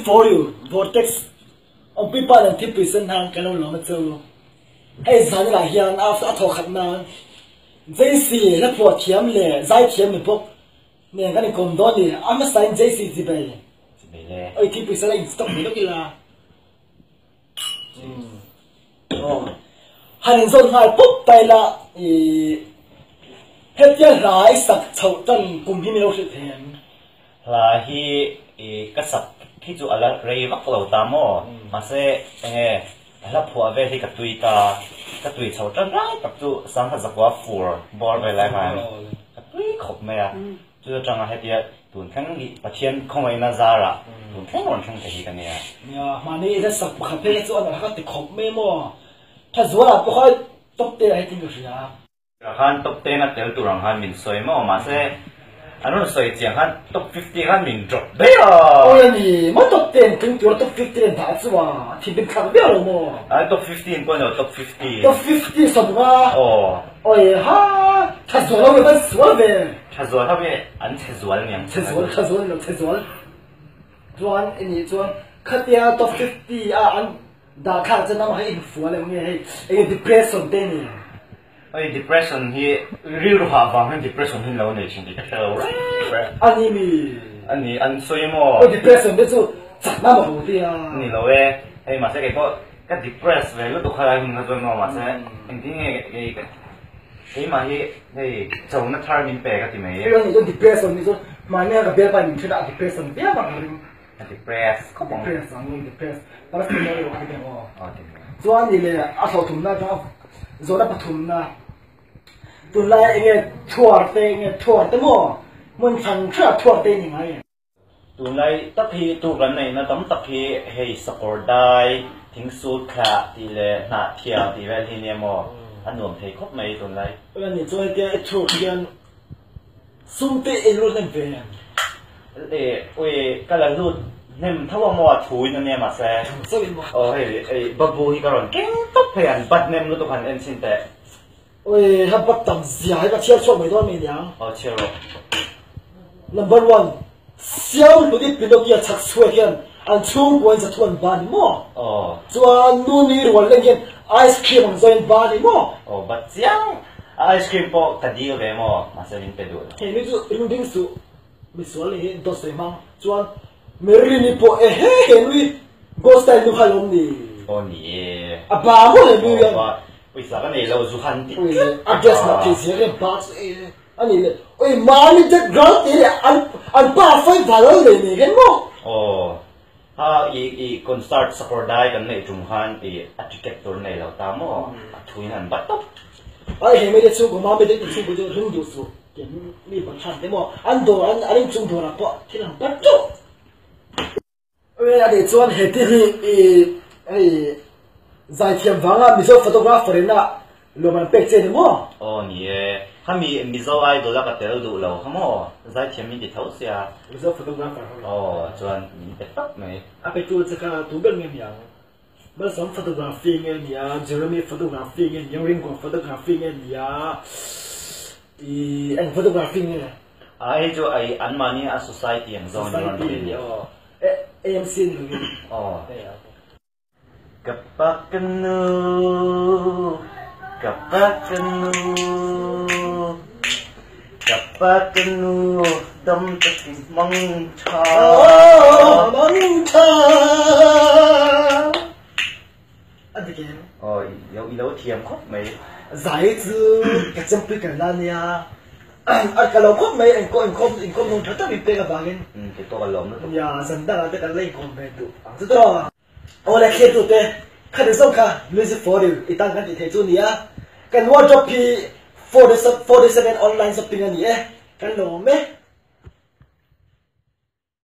for you vortex ông people and tip person hàng cái lâu mà chơi hay giờ là hiện after thọ khát na JC là phổ thiam lệ giải thiam mình bốc nè cái này còn đó nè anh mới sign JC gì vậy ơi tip person là stock mình đó kia là hành dân hai bốc tay là hết giờ lại sạch chậu tân cùng hi miêu sự thiền là hi cái sạch khi chú ở là rây vắt lầu ta mò mà sẽ là phùa về thì cái tùy chậu tân ra tập chú sáng thật giặc quá phùa bò về lại mà cái tùy khóc mẹ chú cho hết giờ tuần kháng nghị và thiên không ai na ra ra tuần kháng còn không thể cái này mà này cái sạch khắp hết chú anh là cái khóc mẹ mò thật rồi là tôi top tên hay tin được gì à han top 10 na tel turang han min soi mo ma se anu soi chiang han top 50 han min drop be ôi ni mo top 10 tung tur top 15 đã chứ à thì bên khác bé rồi mo top 15 point top 50 top 50 sao mà ôi ha thật rồi là mình sửa về thật rồi ha be anh thật rồi nhỉ thật rồi Chuan ini chuan khatia top 50 anh đã khá chân năm hay info là nghe hay depression tên này ơi depression hi real ha vang han depression hin lo nei chin de ka anh soi mo depression de chu chak na mo ti a ni lo we hey ma se ke ko ka depress ve lo to khala hin na zo no ma se en ti nge ke hey ma hi hey chau na thar min pe ka ti me ye ni depression ni zo ma ne ka be pa ni thida depression be ma depress ko depress ang depress para sa mo ro ha de mo chuan ni le a tho thum na ka rồi đã bắt thùng na tụi lại nghe thua thế mò muốn thằng chưa thua thế như vậy tụi lại tập hi tụi cái này nó tấm tập hi hay support đai thính suốt cả thì là nạt thiệt thì về thì nè mò anh nuông thấy khóc mấy tụi lại bây giờ tôi cái thua kia sung tê luôn lên về để ôi cái là luôn nem thao mò thui nó nè mà xe hey babu hi karon keng top hay anh bắt nem nó tụi anh em xin tệ ôi hấp bắt tầm gì hay bắt chia số mấy đôi mình nhang chia rồi number one siêu tụi đi pin đâu kia chắc xuôi kia anh chung quay sẽ thuần bàn mò cho anh nuôi đi rồi lên kia ice cream anh rồi bàn đi mò bắt giang ice cream po cái gì vậy mò mà sẽ mình phải đuổi hey bây giờ mình đinh su mình số này đốt sấy mang cho anh Merini po Henry Ghost style nung halom ni ni aba mo le bu yan oi sa ka nei lo zu han ti guess na ti se re box ani le oi mani te girl ti an pa fai valor le ni gen mo ha i kon start support dai kan nei tum han ti atiket tur nei lo ta mo thuin han bat top ai he me de chu ko ma me de chu ko jo ring ju su ken mi ban chan de mo an do an chung do ra po ti lang bat chu ôi anh để cho anh hết thì giải thiểm vắng à, miso photographer na, lúc mà bẹt trên đúng không? Nhỉ, hắn miso ai đó là cái tele đủ lâu không mo, giải thiểm mình đi thấu xia. Miso photographer. Cho anh mình bẹt tóc này. À bẹt chuột cái tủ bên nghe nhàng, bây giờ photography nghe nhàng, Jeremy photography nghe nhàng, Ringo photography nghe nhàng, anh photography nghe. Ai cho ai anh mà ni a society ang zone yon din yo. AMC lagi. Kapakanu dam takin mong cha anh thấy cái yêu thiềm khóc mấy giải chứ cái chân bị cái lan nha anh cái lâu khóc mấy anh có nông thất bị bê cái vàng cái to cái lồng nữa ya dần đã là cái lấy con về tụ chứ đó ô là khi tụ thế khai được xong cả music for you ít tăng cái gì thế chú nhỉ cái wardrobe 47 online shopping anh nhỉ cái lồng mấy